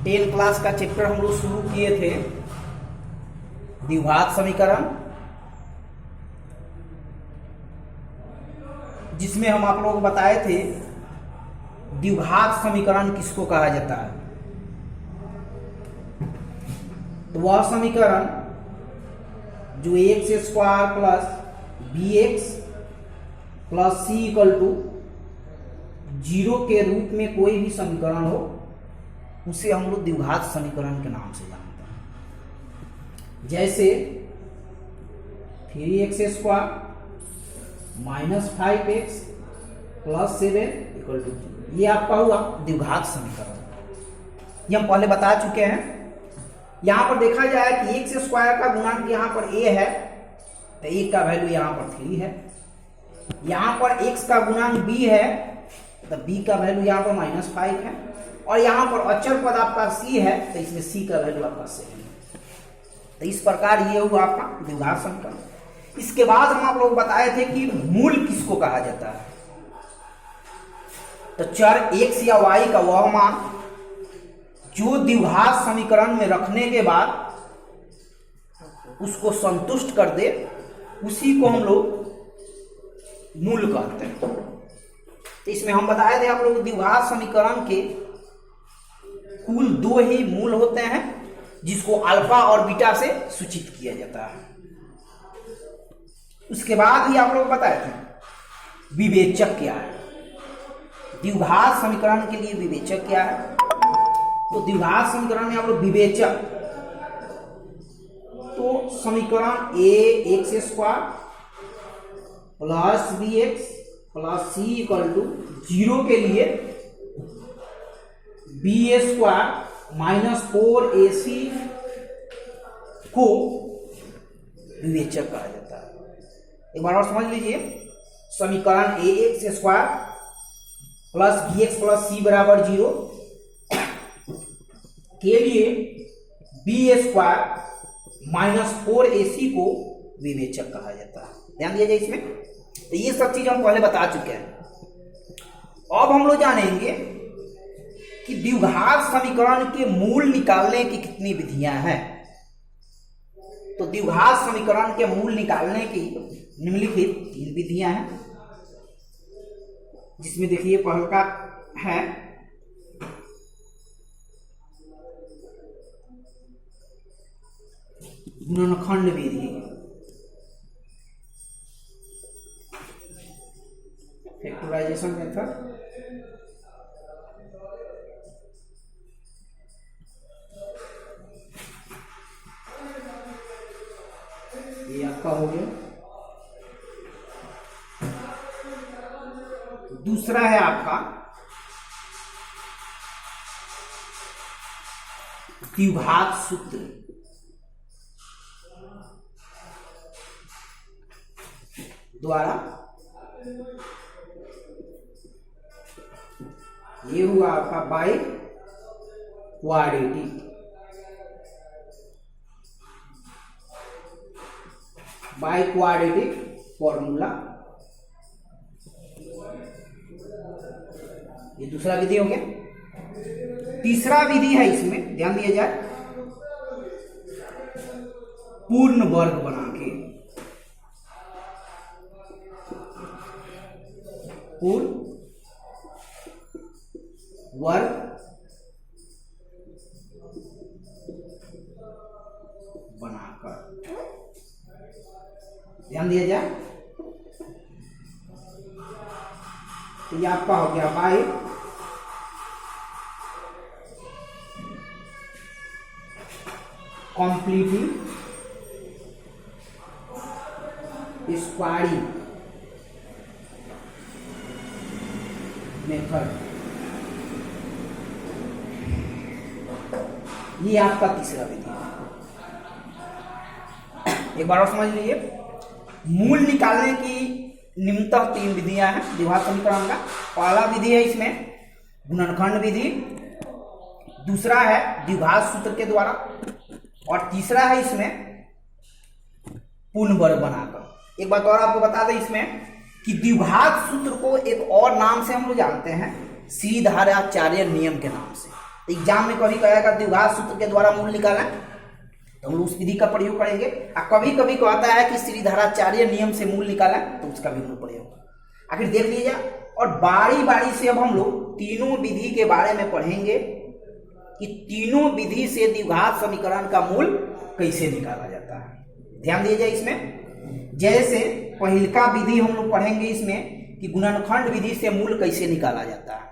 10 class का chapter हम लोग शुरू किए थे द्विघात समीकरण, जिसमें हम आप लोगों को बताए थे द्विघात समीकरण किसको कहा जाता है। तो वह समीकरण जो x square plus b x plus c equal to 0 के रूप में कोई भी समीकरण हो, उसे हम लोग द्विघात समीकरण के नाम से जानते हैं। जैसे 3x square minus 5x plus 7 equal to, ये आपका हुआ द्विघात समीकरण। ये हम पहले बता चुके हैं। यहां पर देखा जाए कि एक्स स्क्वायर का गुणांक यहां पर a है, तो a का वैल्यू यहां पर 3 है। यहां पर x का गुणांक b है, तो b का वैल्यू यहां पर -5 है। और यहां पर अचर पद आपका c है, तो इसमें c का वैल्यू आपका 7 है। तो इस प्रकार ये हुआ आपका द्विघात समीकरण। इसके बाद हम आप लोग बताए थे कि मूल किसको कहा जाता है। तो चर x या y का वह मान जो द्विघात समीकरण में रखने के बाद उसको संतुष्ट कर दे, उसी को हम लोग मूल कहते हैं। तो इसमें हम बताए थे आप लोग द्विघात समीकरण के कुल 2 ही मूल होते हैं, जिसको अल्फा और बीटा से सूचित किया जाता है। उसके बाद ही आप लोग बताए थे विवेचक क्या है। द्विघात समीकरण के लिए विवेचक क्या है। तो द्विघात समीकरण में आप लोग विवेचक, तो समीकरण a x square plus b x plus c equal to 0 के लिए बी स्क्वायर माइनस 4ac को विवेचक कहा जाता है। एक बार और समझ लीजिए, समीकरण a x square plus b x plus c बराबर 0 के लिए बी स्क्वायर माइनस 4ac को विवेचक कहा जाता है। ध्यान दिया जाए इसमें। तो ये सब चीज हम पहले बता चुके हैं। अब हम लोग जानेंगे कि द्विघात समीकरण के मूल निकालने की कितनी विधियां हैं। तो द्विघात समीकरण के मूल निकालने की निम्नलिखित 3 विधियां हैं, जिसमें देखिए पहल का है गुणनखंड विधि, फैक्टराइजेशन मेथड, ये आपका हो गया। दूसरा है आपका द्विघात सूत्र। द्वारा ये हुआ आपका by quadratic, by quadratic formula. ये दूसरा विधि हो गया। तीसरा विधि है, इसमें ध्यान दिया जाए, पूर्ण वर्ग बना के, पूर्ण वर्ग बनाकर, ध्यान दिया जाए। तो ये आपका हो गया बाई कंप्लीटली स्क्वायरिंग मेथड। ये आपका तीसरा विधि है। एक बार और समझ लीजिए, मूल निकालने की निम्नतः 3 विधियां हैं द्विघात समीकरण का। पहला विधि है इसमें गुणनखंड विधि, दूसरा है द्विघात सूत्र के द्वारा, और तीसरा है इसमें पूर्ण वर्ग बनाकर। एक बात और आपको बता दें इसमें कि द्विघात सूत्र को एक और नाम से हम लोग जानते हैं, श्रीधराचार्य नियम के नाम से। तो एग्जाम में कभी कहेगा द्विघात सूत्र के द्वारा मूल निकालें, तो हम लोग उस विधि का प्रयोग करेंगे। और कभी कभी कहता है कि श्रीधराचार्य नियम से मूल निकालें, तो उसका भी हम लोग प्रयोग। आखिर देख लीजिए, और बारी बारी से अब हम लोग तीनों विधि के बारे में पढ़ेंगे कि तीनों विधि से द्विघात समीकरण का मूल कैसे निकाला जाता है। ध्यान दीजिए इसमें, जैसे पहिलका विधि हम लोग पढ़ेंगे इसमें कि गुणनखंड विधि से मूल कैसे निकाला जाता है।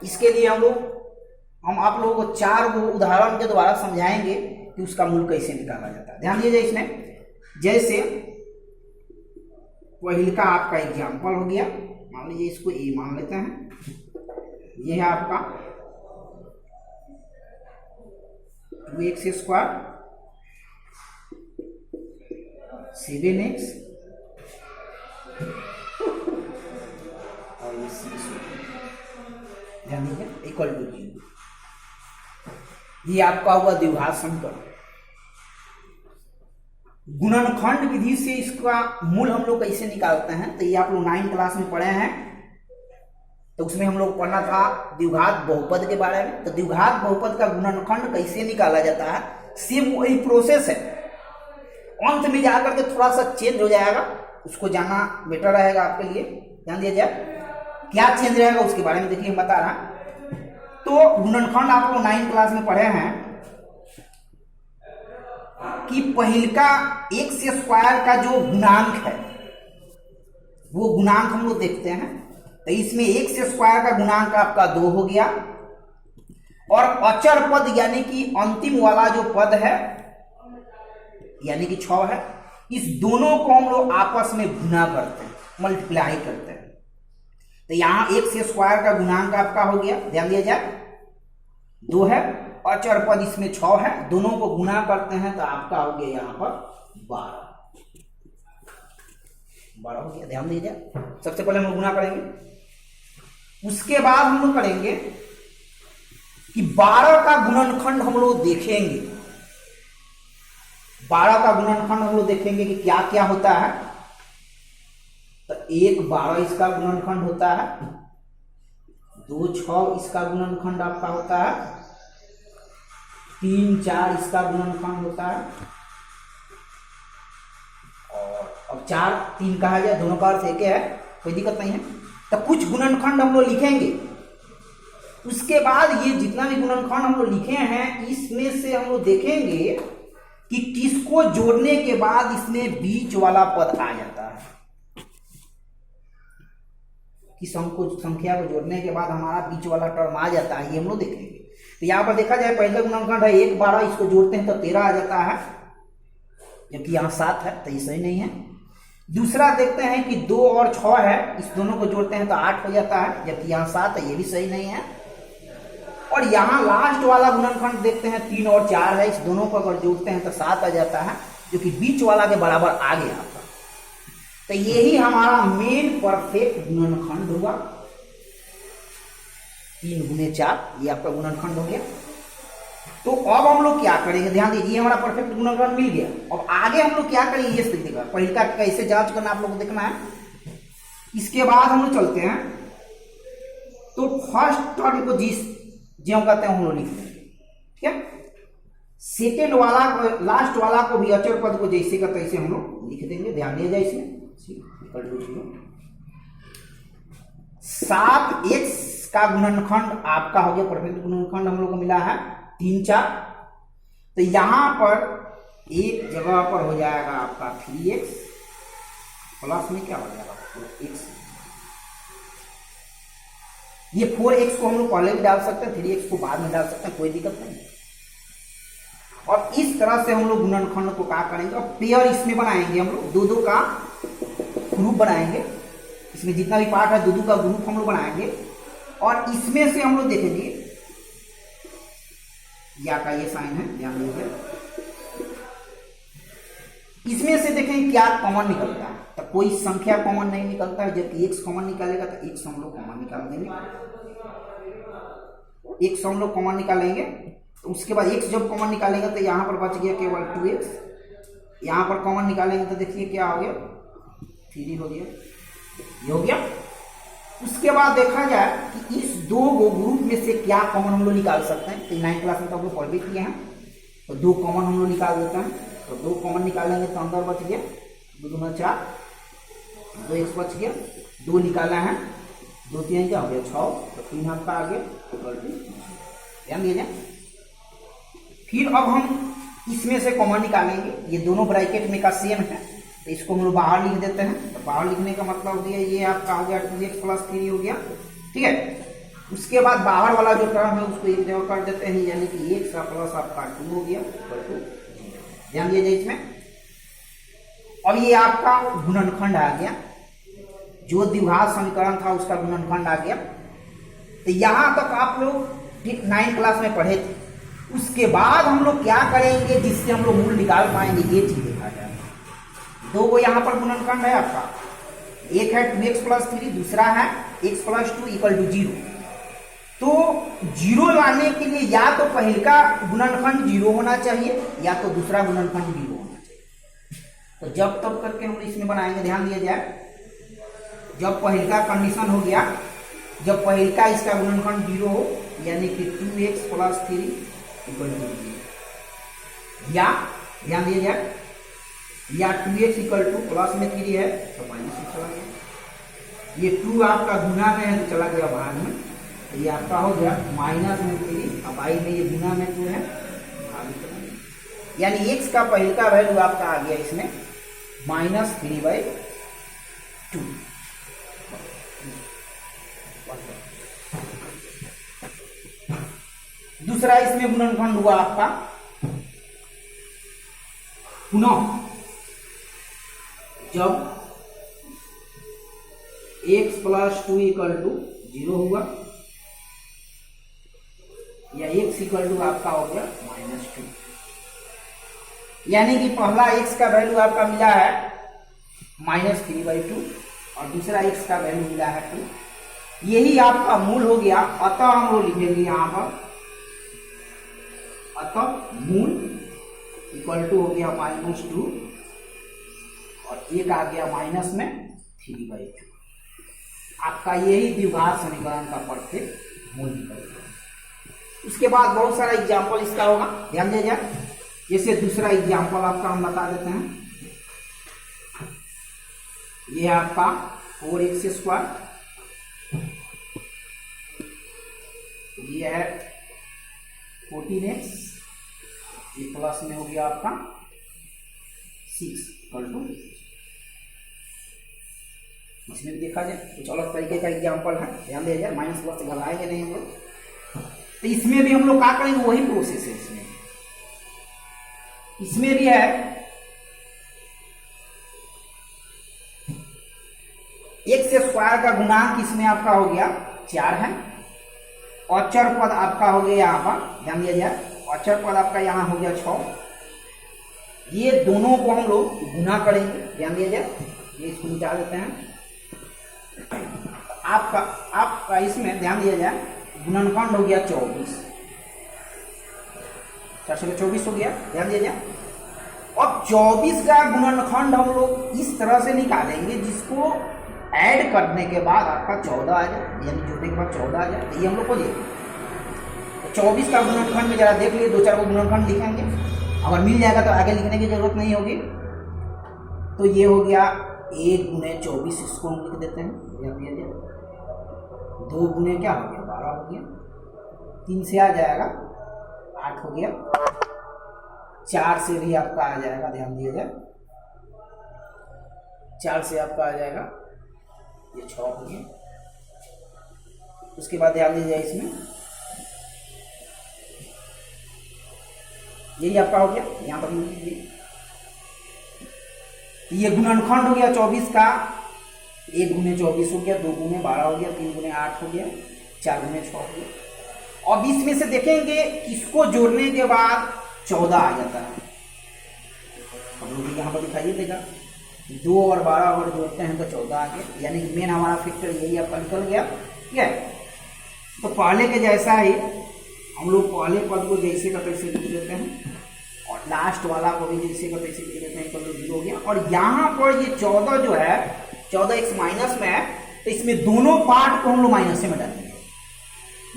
इसके लिए हम आप लोगों को 4 उदाहरण के द्वारा समझाएंगे कि उसका मूल कैसे निकाला जाता है। ध्यान दीजिए इसमें, जैसे पहिलका आपका एग्जाम्पल हो गया, मान लीजिए इसको ए मान लेते हैं, यह है आपका 2x स्क्वायर 7x और ध्यान दीजिए इक्वल टू 0। ये आपका हुआ द्विघात समीकरण। गुणनखंड विधि से इसका मूल हम लोग कैसे निकालते हैं, तो ये आप लोग 9 क्लास में पढ़े हैं, तो उसमें हम लोग पढ़ना था द्विघात बहुपद के बारे में। तो द्विघात बहुपद का गुणनखंड कैसे निकाला जाता है, सेम वही प्रोसेस है। अंत में जाकर के थोड़ा सा चेंज हो जाएगा, उसको जानना बेटर रहेगा आपके लिए। ध्यान दिया जाए क्या चेंज रहेगा उसके बारे में, देखिए हम बता रहा। तो गुणनखंड आप लोग 9 क्लास में पढ़े हैं कि पहिलका x स्क्वायर का जो गुणांक है वो गुणांक हम लोग देखते हैं। तो इसमें x स्क्वायर का गुणांक आपका 2 हो गया, और अचर पद यानी कि अंतिम वाला जो पद है यानी कि 6 है, इस दोनों को हम लोग आपस में गुना करते हैं, मल्टीप्लाई करते हैं। तो यहां x स्क्वायर का गुणांक आपका हो गया, ध्यान दिया जाए 2 है, अचर पद इसमें 6 है, दोनों को गुना करते हैं तो आपका हो गया यहां पर 12 हो गया। ध्यान दीजिए, सबसे पहले हम लोग गुना करेंगे, उसके बाद हम लोग करेंगे कि 12 का गुणनखंड हम लोग देखेंगे। 12 का गुणनखंड हम लोग देखेंगे कि क्या क्या होता है। तो 1 12 इसका गुणनखंड होता है, 2 6 इसका गुणनखंड आपका होता है, 3 4 इसका गुणनखंड होता है, और अब 4 3 कहा जाए, दोनों का अर्थ एक है, कोई दिक्कत नहीं है। तो कुछ गुणनखंड हम लोग लिखेंगे, उसके बाद ये जितना भी गुणनखंड हम लोग लिखे हैं इसमें से हम लोग देखेंगे कि किसको जोड़ने के बाद इसमें बीच वाला पद आ जाता है, किस संख्या को जोड़ने के बाद हमारा बीच वाला टर्म आ जाता है, ये हम लोग देखेंगे। तो यहाँ पर देखा जाए पहला गुणनखंड है 1 12, इसको जोड़ते हैं तो 13 आ जाता है, जबकि यहाँ 7 है, तो ये सही नहीं है। दूसरा देखते हैं कि 2 और 6 है, इस दोनों को जोड़ते हैं तो 8 हो जाता है, जबकि यहाँ 7 है, ये भी सही नहीं है। और यहाँ लास्ट वाला गुणनखंड देखते हैं 3 और 4 है, इस दोनों को अगर जोड़ते हैं तो 7 आ जाता है, जो कि बीच वाला के बराबर आ गया आपका। तो यही हमारा मेन परफेक्ट गुणनखंड होगा, 3 गुने 4, ये आपका गुणनखंड हो गया। तो अब हम लोग क्या करेंगे, ध्यान दीजिए, हमारा परफेक्ट गुणनखंड मिल गया। अब आगे हम लोग क्या करेंगे ये देखिएगा, पहिलका कैसे जांच करना आप लोग को देखना है। इसके बाद हम लोग चलते हैं, तो फर्स्ट टर्म को जो कहते हैं हम लोग लिख देंगे, ठीक है। सेकेंड वाला लास्ट वाला को भी अचर पद को जैसे का तैसे हम लोग लिख देंगे, ध्यान दिया जाए इसमें। 7x का गुणनखंड आपका हो गया, परफेक्ट गुणनखंड हम लोग को मिला है 3 4। तो यहां पर एक जगह पर हो जाएगा आपका 3x प्लस में क्या हो जाएगा 4x। ये 4x को हम लोग पहले भी डाल सकते हैं, 3x को बाद में डाल सकते हैं, कोई दिक्कत नहीं। और इस तरह से हम लोग गुणनखंड को क्या करेंगे, और पेयर इसमें बनाएंगे हम लोग, 2 का ग्रुप बनाएंगे, इसमें जितना भी पार्ट है 2 का ग्रुप हम लोग बनाएंगे। और इसमें से हम लोग देखेंगे, या का ये साइन है, ध्यान दीजिए, इसमें से देखेंगे क्या कॉमन निकलता है। तो कोई संख्या कॉमन नहीं निकलता है, जबकि x कॉमन निकालेगा तो x हम लोग कॉमन निकाल देंगे, x हम लोग कॉमन निकालेंगे। तो उसके बाद x जब कॉमन निकालेंगे तो यहाँ पर बच गया केवल 2x, यहाँ पर कॉमन निकालेंगे तो देखिए क्या हो गया 3 हो गया, ये हो गया। उसके बाद देखा जाए कि इस दो ग्रुप में से क्या कॉमन हम लोग निकाल सकते हैं। तो 9th क्लास में तो हम लोग पढ़ भी किए हैं। तो दो कॉमन हम लोग निकाल देते हैं। तो दो कॉमन निकालेंगे तो अंदर बच गया 2 दूना 4, 2x बच गया, 2 निकाला है, 2 3 क्या हो गया 6, तो 3 आपका आ गया इक्वल टू। ध्यान दीजिए। फिर अब हम इसमें से कॉमन निकालेंगे। ये दोनों ब्रैकेट में का सेम है, तो इसको हम लोग बाहर लिख देते हैं। तो बाहर लिखने का मतलब हो गया ये आपका हो गया 2x + 3 हो गया। ठीक है। उसके बाद बाहर वाला जो टर्म है उसको एक जगह कर देते हैं, यानी कि x का प्लस आपका 2 हो गया इक्वल टू। ध्यान दीजिए इसमें। अब ये आपका गुणनखंड आ गया, जो द्विघात समीकरण था उसका गुणनखंड आ गया। तो यहां तक आप लोग 9th क्लास में पढ़े थे। उसके बाद हम लोग क्या करेंगे जिससे हम लोग मूल निकाल पाएंगे, ये चीज देखा जाए। दो को यहाँ पर गुणनखंड है आपका, एक है 2x + 3, दूसरा है x + 2 = 0। तो 0 लाने के लिए या तो पहले का गुणनखंड 0 होना चाहिए या तो दूसरा गुणनखंड 0 होना चाहिए। तो जब तब करके हम इसमें बनाएंगे, ध्यान दिया जाए। जब पहले का कंडीशन हो गया, जब पहले का इसका गुणनखंड 0 हो, यानी कि 2x + 3 = 0, या ध्यान दिया जाए, या 2x = प्लस में 3 है तो माइनस में चला गया। ये 2 आपका गुना में है तो चला गया भाग में, तो ये आपका हो गया माइनस में 3। अब आई में ये गुना में 2 है, भाग में चला गया। यानी x का पहले का वैल्यू आपका आ गया इसमें -3/2। दूसरा इसमें गुणनखंड हुआ आपका पुनः जब x + 2 = 0 हुआ, या x = आपका हो गया -2। यानी कि पहला x का वैल्यू आपका मिला है -3/2 और दूसरा x का वैल्यू मिला है 2। यही आपका मूल हो गया। अतः हम लोग लिखेंगे यहां पर, अतः मूल इक्वल टू हो गया -2 और एक आ गया माइनस में 3/2। आपका यही द्विघात समीकरण का परफेक्ट मूल निकलेगा। उसके बाद बहुत सारा एग्जाम्पल इसका होगा, ध्यान दिया जाए। जैसे दूसरा एग्जाम्पल आपका हम बता देते हैं। ये आपका 4x², ये है 14x, ये प्लस में हो गया आपका 6 = इसमें देखा जाए कुछ अलग तरीके का एग्जाम्पल है, ध्यान दिया जाए। माइनस प्लस घलाएंगे नहीं हम लोग। तो इसमें भी हम लोग क्या करेंगे, वही प्रोसेस है। इसमें भी है x² का गुणांक इसमें आपका हो गया 4 है। अचर पद आपका हो गया यहाँ पर, ध्यान दिया जाए। अचर पद आपका यहाँ हो गया 6। ये दोनों को हम लोग गुना करेंगे, ध्यान दिया जाए। ये इसको निकाल देते हैं। आपका इसमें ध्यान दिया जाए गुणनखंड हो गया 24, 424 हो गया, ध्यान दिया जाए। अब 24 का गुणनखंड हम लोग इस तरह से निकालेंगे जिसको ऐड करने के बाद आपका 14 आ जाए, यानी जोड़ने के बाद 14 आ जाए। तो ये हम लोग को देखिए, तो 24 का गुणनखंड में जरा देख लिए, 2-4 को गुणनखंड लिखेंगे। अगर मिल जाएगा तो आगे लिखने की जरूरत नहीं होगी। तो ये हो गया 1 × 24, इसको हम लिख देते हैं, ध्यान दिया जाए। 2 × क्या हो गया 12 हो गया, 3 से आ जाएगा 8 हो गया, 4 से भी आपका आ जाएगा, ध्यान दिया जाए। 4 से आपका आ जाएगा ये 6 हो गया। उसके बाद ध्यान दीजिए इसमें यही आपका हो गया, यहाँ पर ये गुणनखंड हो गया 24 का। 1 × 24 हो गया, 2 × 12 हो गया, 3 × 8 हो गया, 4 × 6 हो गया। अब इसमें से देखेंगे किसको जोड़ने के बाद 14 आ जाता है। हम लोग यहाँ पर दिखाइए देगा 2 और 12 अगर जोड़ते हैं तो 14 आ गया, यानी मेन हमारा फैक्टर यही आपका निकल गया। ठीक है। तो पहले के जैसा ही हम लोग पहले पद को जैसे का तैसे लिख देते हैं और लास्ट वाला को भी जैसे का तैसे लिख देते हैं, इक्वल टू 0 हो गया। और यहाँ पर ये 14 जो है 14x माइनस में है, तो इसमें दोनों पार्ट को हम लोग माइनस में डालेंगे,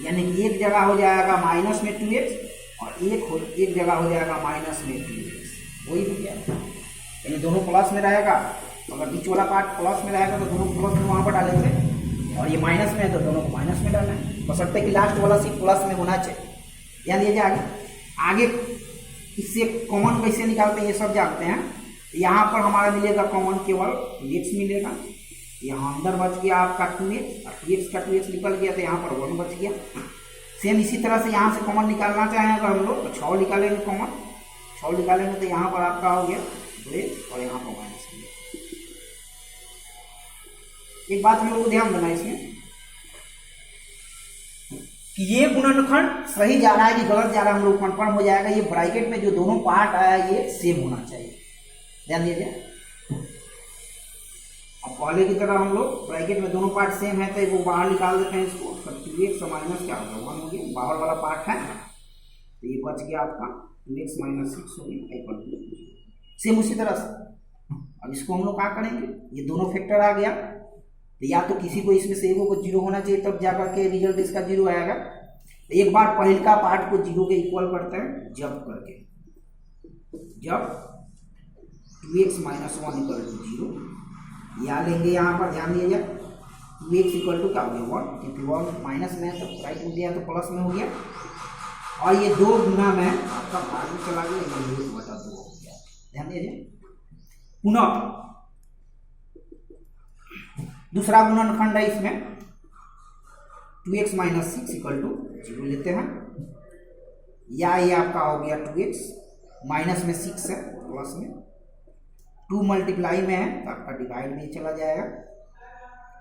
यानी कि एक जगह हो जाएगा माइनस में 2x और एक जगह हो जाएगा माइनस में 2x, वही हो गया। यानी दोनों प्लस में रहेगा, अगर बीच वाला पार्ट प्लस में रहेगा तो दोनों प्लस में वहाँ पर डालेंगे, और ये माइनस में है तो दोनों को माइनस में डालना है, बशर्ते कि लास्ट वाला सीट प्लस में होना चाहिए। ध्यान दीजिए आगे इससे कॉमन कैसे निकालते हैं ये सब जानते हैं। यहाँ पर हमारा मिलेगा कॉमन केवल 2x मिलेगा, यहाँ अंदर बच गया आपका 2x, और 2x का 2x निकल गया तो यहाँ पर 1 बच गया। सेम इसी तरह से यहाँ से कॉमन निकालना चाहें अगर हम लोग तो 6 निकालेंगे, कॉमन 6 निकालेंगे तो यहाँ पर आपका हो गया 2x और यहाँ पर माइनस। एक बात हम लोग को ध्यान देना इसमें कि ये गुणनखंड सही जा रहा है कि गलत जा रहा है, हम लोग कंफर्म हो जाएगा। ये ब्रैकेट में जो दोनों पार्ट आया ये सेम होना चाहिए, ध्यान दीजिए। अब पहले की तरह हम लोग ब्रैकेट में दोनों पार्ट सेम है तो वो बाहर निकाल देते हैं इसको, 2x माइनस क्या होगा 1 हो गया, बाहर वाला पार्ट है तो ये बच गया आपका 2x माइनस 6 हो गया इक्वल टू सेम उसी तरह से। अब इसको हम लोग क्या करेंगे, ये दोनों फैक्टर आ गया तो या तो किसी को इसमें से एगो को 0 होना चाहिए तब जाकर के रिजल्ट इसका 0 आएगा। एक बार पहले का पार्ट को 0 के इक्वल करते हैं जब 2x माइनस 1 इक्वल टू 0 या लेंगे यहाँ पर, ध्यान दीजिए 2x इक्वल टू क्या हो गया 1, क्योंकि 1 माइनस में है तो राइट में दिया तो प्लस में हो गया, और ये 2 गुना में आपका भाग में चला गया, ये 1/2 हो गया। ध्यान दीजिए पुनः दूसरा गुणनखंड है इसमें 2x माइनस 6 इक्वल टू 0 लेते हैं, या ये आपका हो गया 2x माइनस में 6 है प्लस में 2 मल्टीप्लाई में है तो आपका डिवाइड में चला जाएगा,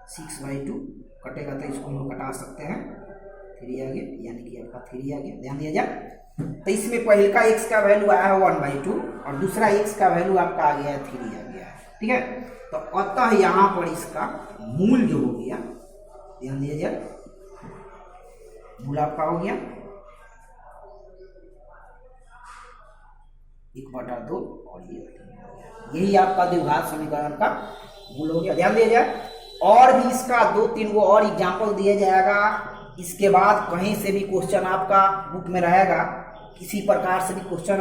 6/2 कटेगा तो इसको हम लोग कटा सकते हैं, 3 आ गया, यानी कि आपका 3 आ गया। ध्यान दिया जाए तो इसमें पहले का x का वैल्यू आया है 1/2 और दूसरा x का वैल्यू आपका आ गया है 3 आ गया है, ठीक है। तो अतः यहाँ पर इसका मूल जो हो गया, ध्यान दिया जाए मूल आपका हो गया 1/2 और ये यही आपका द्विघात समीकरण का मूल हो गया। ध्यान दिया जाए और भी इसका 2-3 और एग्जाम्पल दिया जाएगा, इसके बाद कहीं से भी क्वेश्चन आपका बुक में रहेगा, किसी प्रकार से भी क्वेश्चन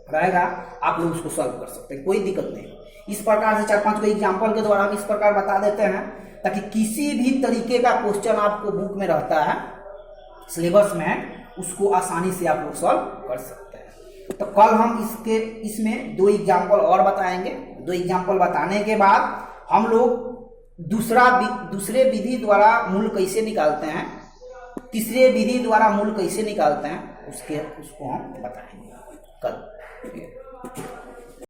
रहेगा आप लोग उसको सॉल्व कर सकते हैं, कोई दिक्कत नहीं। इस प्रकार से 4-5 को एग्जाम्पल के द्वारा हम इस प्रकार बता देते हैं ताकि किसी भी तरीके का क्वेश्चन आपको बुक में रहता है सिलेबस में उसको आसानी से आप लोग सॉल्व कर सकते हैं। तो कल हम इसमें 2 एग्जाम्पल और बताएंगे। 2 एग्जाम्पल बताने के बाद हम लोग दूसरे विधि द्वारा मूल कैसे निकालते हैं, तीसरे विधि द्वारा मूल कैसे निकालते हैं उसको हम बताएंगे कल।